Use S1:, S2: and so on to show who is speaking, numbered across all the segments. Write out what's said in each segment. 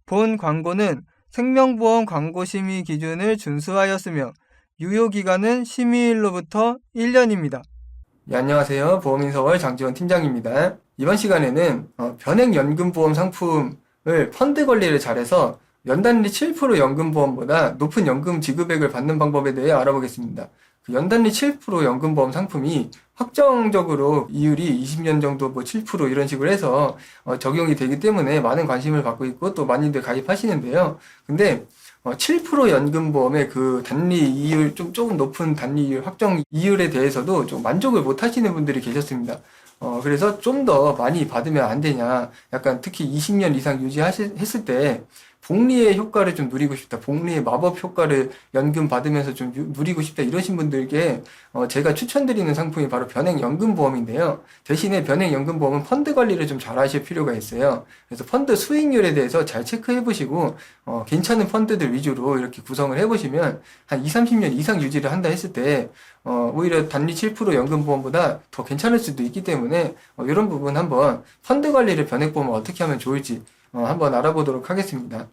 S1: 본 광고는 생명보험 광고심의 기준을 준수하였으며 유효기간은 심의일로부터 1년입니다. 네, 안녕하세요. 보험인서울 장지원 팀장입니다. 이번 시간에는 변액연금보험 상품을 펀드 관리를 잘해서 연단리 7% 연금보험보다 높은 연금 지급액을 받는 방법에 대해 알아보겠습니다. 그 연단리 7% 연금보험 상품이 확정적으로 이율이 20년 정도 7% 이런 식으로 해서 적용이 되기 때문에 많은 관심을 받고 있고 또 많이들 가입하시는데요. 근데 7% 연금보험의 그 단리 이율, 조금 높은 단리 이율, 확정 이율에 대해서도 좀 만족을 못 하시는 분들이 계셨습니다. 그래서 좀 더 많이 받으면 안 되냐. 약간 특히 20년 이상 유지했을 때 복리의 효과를 좀 누리고 싶다. 복리의 마법 효과를 연금 받으면서 좀 누리고 싶다. 이러신 분들께 제가 추천드리는 상품이 바로 변액연금보험인데요. 대신에 변액연금보험은 펀드 관리를 좀 잘 하실 필요가 있어요. 그래서 펀드 수익률에 대해서 잘 체크해 보시고 괜찮은 펀드들 위주로 이렇게 구성을 해 보시면 한 20, 30년 이상 유지를 한다 했을 때 오히려 단리 7% 연금보험보다 더 괜찮을 수도 있기 때문에 이런 부분 한번 펀드 관리를 변액보험을 어떻게 하면 좋을지 한번 알아보도록 하겠습니다.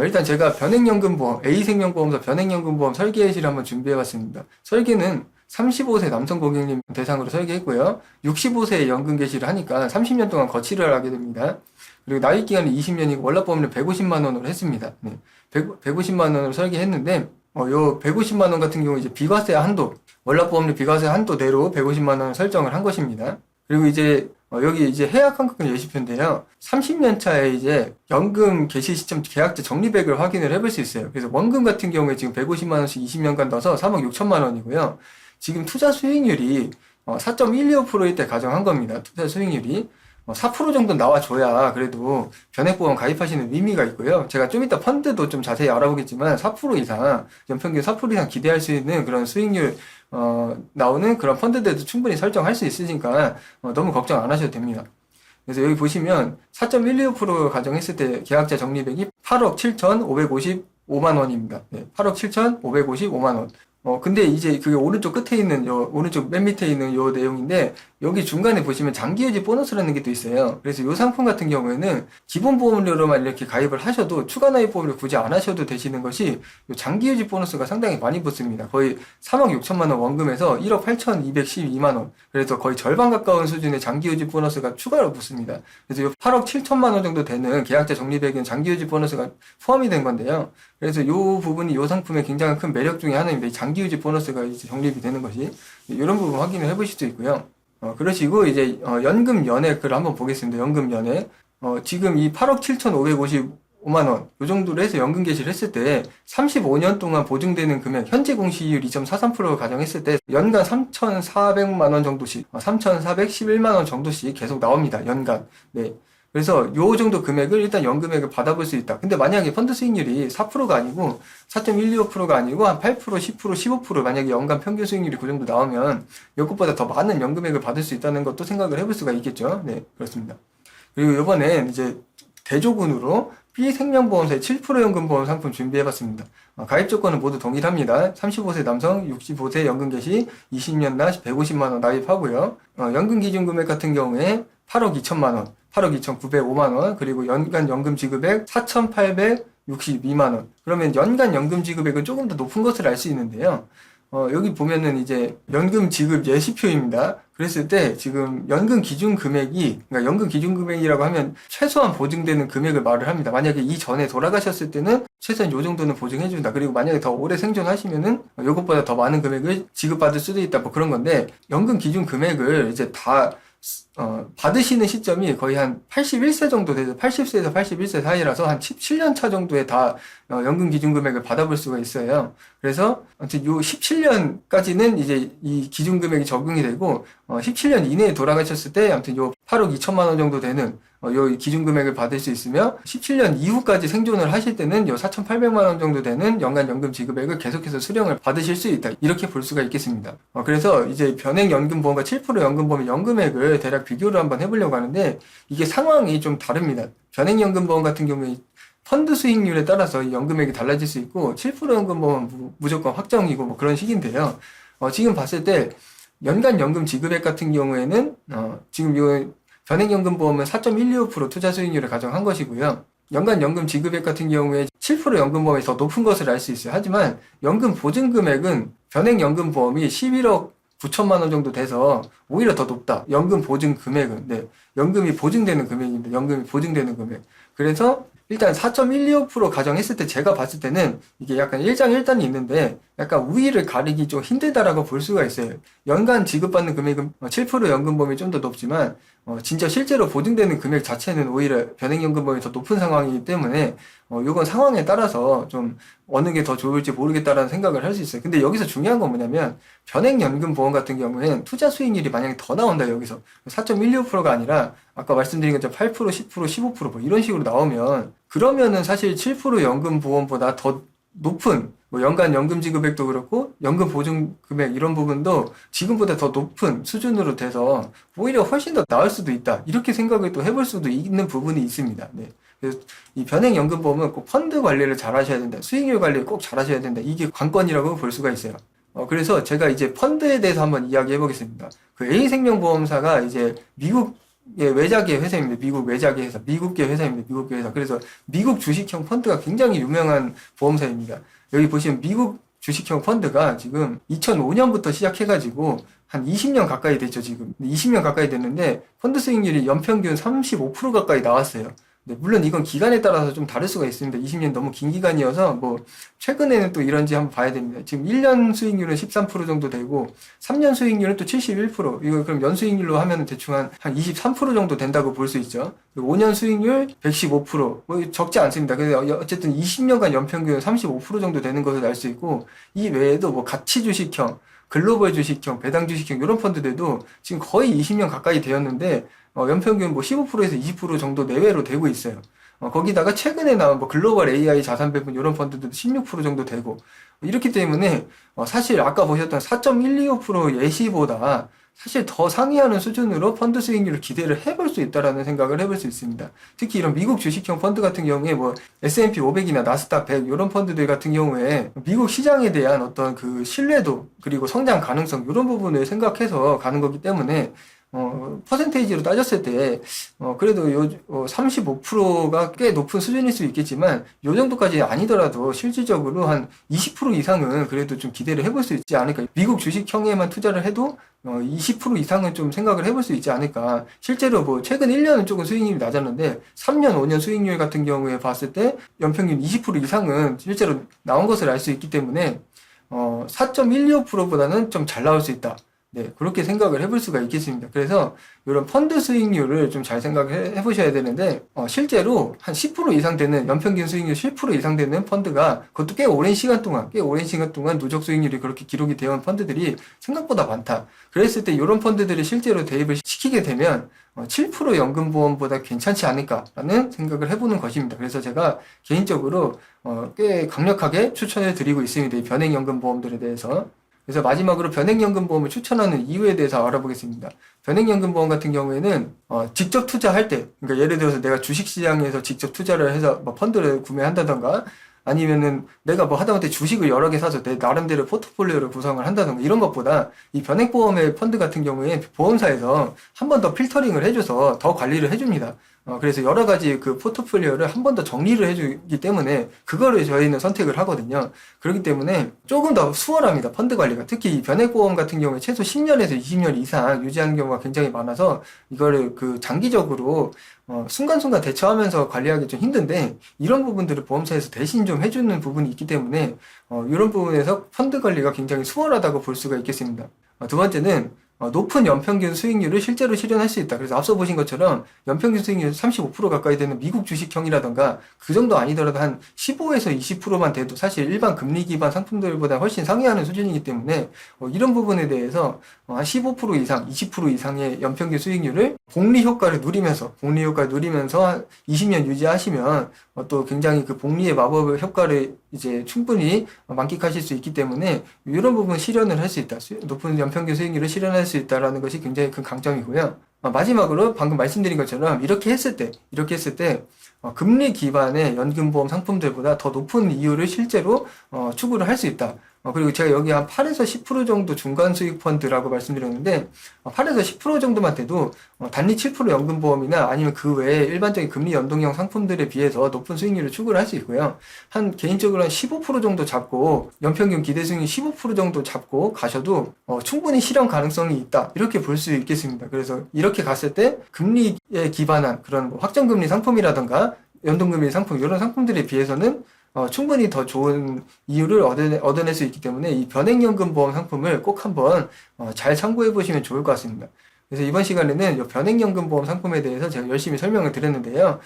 S1: 일단 제가 변액연금보험, A생명보험사 변액연금보험 설계실을 한번 준비해봤습니다. 설계는 35세 남성 고객님 대상으로 설계했고요. 65세에 연금 개시를 하니까 30년 동안 거치를 하게 됩니다. 그리고 나이 기간은 20년이고 월납보험료 150만 원으로 했습니다. 네. 150만 원으로 설계했는데 요 150만 원 같은 경우 이제 비과세 한도, 월납보험료 비과세 한도대로 150만 원을 설정을 한 것입니다. 그리고 이제 여기 이제 해약환급금 예시표인데요. 30년 차에 이제 연금 개시 시점 계약자 적립액을 확인을 해볼 수 있어요. 그래서 원금 같은 경우에 지금 150만 원씩 20년간 넣어서 3억 6천만 원이고요. 지금 투자 수익률이 4.125%일 때 가정한 겁니다. 투자 수익률이 4% 정도 나와줘야 그래도 변액보험 가입하시는 의미가 있고요. 제가 좀 이따 펀드도 좀 자세히 알아보겠지만 4% 이상, 연평균 4% 이상 기대할 수 있는 그런 수익률 나오는 그런 펀드들도 충분히 설정할 수 있으니까 너무 걱정 안 하셔도 됩니다. 그래서 여기 보시면 4.125% 가정했을 때 계약자 적립액이 8억 7,555만 원입니다. 네, 8억 7,555만 원. 근데 이제 그게 오른쪽 끝에 있는 오른쪽 맨 밑에 있는 요 내용인데, 여기 중간에 보시면 장기유지 보너스라는 게 또 있어요. 그래서 요 상품 같은 경우에는 기본 보험료로만 이렇게 가입을 하셔도 추가 나입 보험료 굳이 안 하셔도 되시는 것이 요 장기유지 보너스가 상당히 많이 붙습니다. 거의 3억 6천만 원 원금에서 1억 8,212만 원. 그래서 거의 절반 가까운 수준의 장기유지 보너스가 추가로 붙습니다. 그래서 요 8억 7천만 원 정도 되는 계약자 적립액은 장기유지 보너스가 포함이 된 건데요. 그래서 요 부분이 요 상품의 굉장히 큰 매력 중에 하나입니다. 이 장기유지 보너스가 이제 적립이 되는 것이. 이런 부분 확인을 해보실 수 있고요. 그러시고 이제 연금 연액을 한번 보겠습니다. 연금 연액. 지금 이 8억 7,555만 원, 요 정도로 해서 연금 개시를 했을 때 35년 동안 보증되는 금액, 현재 공시율 2.43%를 가정했을 때 연간 3,400만 원 정도씩, 3,411만 원 정도씩 계속 나옵니다. 연간. 네. 그래서 요 정도 금액을 일단 연금액을 받아볼 수 있다. 근데 만약에 펀드 수익률이 4%가 아니고 4.125%가 아니고 한 8%, 10%, 15% 만약에 연간 평균 수익률이 그 정도 나오면 이것보다 더 많은 연금액을 받을 수 있다는 것도 생각을 해볼 수가 있겠죠. 네, 그렇습니다. 그리고 이번엔 이제 대조군으로 B생명보험사의 7% 연금보험 상품 준비해봤습니다. 가입 조건은 모두 동일합니다. 35세 남성, 65세 연금 개시, 20년 나 150만 원 나입하고요. 연금 기준 금액 같은 경우에 8억 2천만 원, 8억 2,905만 원, 그리고 연간 연금 지급액 4,862만 원. 그러면 연간 연금 지급액은 조금 더 높은 것을 알 수 있는데요. 여기 보면은 이제 연금 지급 예시표입니다. 그랬을 때 지금 연금 기준 금액이, 그러니까 연금 기준 금액이라고 하면 최소한 보증되는 금액을 말을 합니다. 만약에 이전에 돌아가셨을 때는 최소한 요 정도는 보증해준다. 그리고 만약에 더 오래 생존하시면은 요것보다 더 많은 금액을 지급받을 수도 있다. 뭐 그런 건데, 연금 기준 금액을 이제 다 받으시는 시점이 거의 한 81세 정도 돼서 80세에서 81세 사이라서 한 17년 차 정도에 다 연금 기준 금액을 받아볼 수가 있어요. 그래서 아무튼 요 17년까지는 이제 이 기준 금액이 적용이 되고 17년 이내에 돌아가셨을 때 아무튼 요 8억 2천만 원 정도 되는 요 기준 금액을 받을 수 있으며 17년 이후까지 생존을 하실 때는 요 4,800만 원 정도 되는 연간 연금 지급액을 계속해서 수령을 받으실 수 있다. 이렇게 볼 수가 있겠습니다. 그래서 이제 변액연금보험과 7% 연금보험의 연금액을 대략 비교를 한번 해보려고 하는데 이게 상황이 좀 다릅니다. 변액연금보험 같은 경우에 펀드 수익률에 따라서 이 연금액이 달라질 수 있고 7% 연금보험은 무조건 확정이고 뭐 그런 식인데요. 지금 봤을 때 연간 연금 지급액 같은 경우에는 지금 요 변액연금보험은 4.125% 투자 수익률을 가정한 것이고요. 연간 연금 지급액 같은 경우에 7% 연금보험이 더 높은 것을 알 수 있어요. 하지만 연금 보증 금액은 변액연금보험이 11억 9천만 원 정도 돼서 오히려 더 높다. 연금 보증 금액은. 네. 연금이 보증되는 금액입니다. 연금이 보증되는 금액. 그래서 일단 4.125% 가정했을 때 제가 봤을 때는 이게 약간 일장일단이 있는데 약간 우위를 가리기 좀 힘들다라고 볼 수가 있어요. 연간 지급받는 금액은 7% 연금보험이 좀 더 높지만 진짜 실제로 보증되는 금액 자체는 오히려 변액연금보험이 더 높은 상황이기 때문에 요건 상황에 따라서 좀 어느 게 더 좋을지 모르겠다라는 생각을 할 수 있어요. 근데 여기서 중요한 건 뭐냐면 변액연금보험 같은 경우에는 투자 수익률이 만약에 더 나온다 여기서 4.125%가 아니라 아까 말씀드린 것처럼 8%, 10%, 15% 이런 식으로 나오면 그러면은 사실 7% 연금보험보다 더 높은 뭐 연간 연금 지급액도 그렇고 연금 보증 금액 이런 부분도 지금보다 더 높은 수준으로 돼서 오히려 훨씬 더 나을 수도 있다 이렇게 생각을 또 해볼 수도 있는 부분이 있습니다. 네. 그래서 이 변액연금보험은 꼭 펀드 관리를 잘 하셔야 된다, 수익률 관리를 꼭 잘 하셔야 된다, 이게 관건이라고 볼 수가 있어요. 그래서 제가 이제 펀드에 대해서 한번 이야기해 보겠습니다. 그 A생명보험사가 이제 미국 외자계 회사입니다. 미국 외자계 회사, 미국계 회사입니다. 미국계 회사. 그래서 미국 주식형 펀드가 굉장히 유명한 보험사입니다. 여기 보시면 미국 주식형 펀드가 지금 2005년부터 시작해가지고 한 20년 가까이 됐죠, 지금. 20년 가까이 됐는데 펀드 수익률이 연평균 35% 가까이 나왔어요. 네, 물론 이건 기간에 따라서 좀 다를 수가 있습니다. 20년 너무 긴 기간이어서 뭐 최근에는 또 이런지 한번 봐야 됩니다. 지금 1년 수익률은 13% 정도 되고 3년 수익률은 또 71%. 이거 그럼 연수익률로 하면 대충 한 23% 정도 된다고 볼 수 있죠. 그리고 5년 수익률 115%. 뭐 적지 않습니다. 그래서 어쨌든 20년간 연평균 35% 정도 되는 것을 알 수 있고 이 외에도 뭐 가치 주식형, 글로벌 주식형, 배당 주식형 이런 펀드들도 지금 거의 20년 가까이 되었는데 연평균 뭐 15%에서 20% 정도 내외로 되고 있어요. 거기다가 최근에 나온 뭐 글로벌 AI 자산 배분 이런 펀드들도 16% 정도 되고 이렇기 때문에 사실 아까 보셨던 4.125% 예시보다 사실 더 상회하는 수준으로 펀드 수익률을 기대를 해볼 수 있다라는 생각을 해볼 수 있습니다. 특히 이런 미국 주식형 펀드 같은 경우에 뭐 S&P 500이나 나스닥 100 이런 펀드들 같은 경우에 미국 시장에 대한 어떤 그 신뢰도 그리고 성장 가능성 이런 부분을 생각해서 가는 거기 때문에 퍼센테이지로 따졌을 때, 그래도 35%가 꽤 높은 수준일 수 있겠지만, 요 정도까지 아니더라도 실질적으로 한 20% 이상은 그래도 좀 기대를 해볼 수 있지 않을까. 미국 주식형에만 투자를 해도, 20% 이상은 좀 생각을 해볼 수 있지 않을까. 실제로 뭐, 최근 1년은 조금 수익률이 낮았는데, 3년, 5년 수익률 같은 경우에 봤을 때, 연평균 20% 이상은 실제로 나온 것을 알 수 있기 때문에, 4.125%보다는 좀 잘 나올 수 있다. 네, 그렇게 생각을 해볼 수가 있겠습니다. 그래서 이런 펀드 수익률을 좀 잘 생각을 해보셔야 되는데 실제로 한 10% 이상 되는 연평균 수익률 10% 이상 되는 펀드가 그것도 꽤 오랜 시간 동안 누적 수익률이 그렇게 기록이 되어 온 펀드들이 생각보다 많다. 그랬을 때 이런 펀드들이 실제로 대입을 시키게 되면 7% 연금보험보다 괜찮지 않을까라는 생각을 해보는 것입니다. 그래서 제가 개인적으로 꽤 강력하게 추천을 드리고 있습니다. 이 변액연금보험들에 대해서. 그래서 마지막으로 변액연금보험을 추천하는 이유에 대해서 알아보겠습니다. 변액연금보험 같은 경우에는 직접 투자할 때, 그러니까 예를 들어서 내가 주식시장에서 직접 투자를 해서 뭐 펀드를 구매한다던가 아니면은 내가 뭐 하다못해 주식을 여러 개 사서 내 나름대로 포트폴리오를 구성을 한다던가 이런 것보다 이 변액보험의 펀드 같은 경우에 보험사에서 한 번 더 필터링을 해줘서 더 관리를 해줍니다. 그래서 여러 가지 그 포트폴리오를 한 번 더 정리를 해주기 때문에 그거를 저희는 선택을 하거든요. 그렇기 때문에 조금 더 수월합니다. 펀드 관리가. 특히 이 변액보험 같은 경우에 최소 10년에서 20년 이상 유지하는 경우가 굉장히 많아서 이거를 그 장기적으로 순간순간 대처하면서 관리하기 좀 힘든데 이런 부분들을 보험사에서 대신 좀 해주는 부분이 있기 때문에 이런 부분에서 펀드 관리가 굉장히 수월하다고 볼 수가 있겠습니다. 두 번째는 높은 연평균 수익률을 실제로 실현할 수 있다. 그래서 앞서 보신 것처럼 연평균 수익률 35% 가까이 되는 미국 주식형이라던가 그 정도 아니더라도 한 15에서 20%만 돼도 사실 일반 금리 기반 상품들보다 훨씬 상회하는 수준이기 때문에 이런 부분에 대해서 한 15% 이상, 20% 이상의 연평균 수익률을 복리 효과를 누리면서 한 20년 유지하시면 또 굉장히 그 복리의 마법의 효과를 이제 충분히 만끽하실 수 있기 때문에 이런 부분 실현을 할 수 있다. 높은 연평균 수익률을 실현할 수 있다라는 것이 굉장히 큰 강점이고요. 마지막으로 방금 말씀드린 것처럼 이렇게 했을 때 금리 기반의 연금보험 상품들보다 더 높은 이율을 실제로 추구를 할 수 있다. 그리고 제가 여기 한 8에서 10% 정도 중간 수익 펀드라고 말씀드렸는데 8에서 10% 정도만 돼도 단리 7% 연금보험이나 아니면 그 외에 일반적인 금리 연동형 상품들에 비해서 높은 수익률을 추구를 할 수 있고요. 개인적으로 한 15% 정도 잡고 연평균 기대 수익률 15% 정도 잡고 가셔도 충분히 실현 가능성이 있다. 이렇게 볼 수 있겠습니다. 그래서 이렇게 갔을 때 금리에 기반한 그런 확정금리 상품이라던가 연동금리 상품 이런 상품들에 비해서는 충분히 더 좋은 이유를 얻어낼 수 있기 때문에 이 변액연금보험 상품을 꼭 한번 잘 참고해 보시면 좋을 것 같습니다. 그래서 이번 시간에는 이 변액연금보험 상품에 대해서 제가 열심히 설명을 드렸는데요.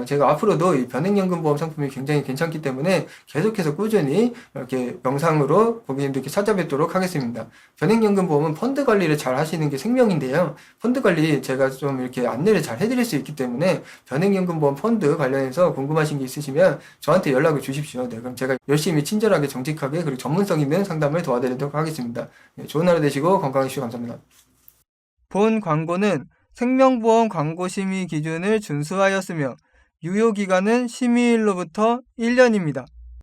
S1: 제가 앞으로도 이 변액연금보험 상품이 굉장히 괜찮기 때문에 계속해서 꾸준히 이렇게 영상으로 고객님들께 찾아뵙도록 하겠습니다. 변액연금보험은 펀드 관리를 잘 하시는 게 생명인데요. 펀드 관리 제가 좀 이렇게 안내를 잘 해드릴 수 있기 때문에 변액연금보험 펀드 관련해서 궁금하신 게 있으시면 저한테 연락을 주십시오. 네, 그럼 제가 열심히 친절하게 정직하게 그리고 전문성 있는 상담을 도와드리도록 하겠습니다. 네, 좋은 하루 되시고 건강해 주시고 감사합니다. 본 광고는 생명보험 광고심의 기준을 준수하였으며 유효기간은 심의일로부터 1년입니다.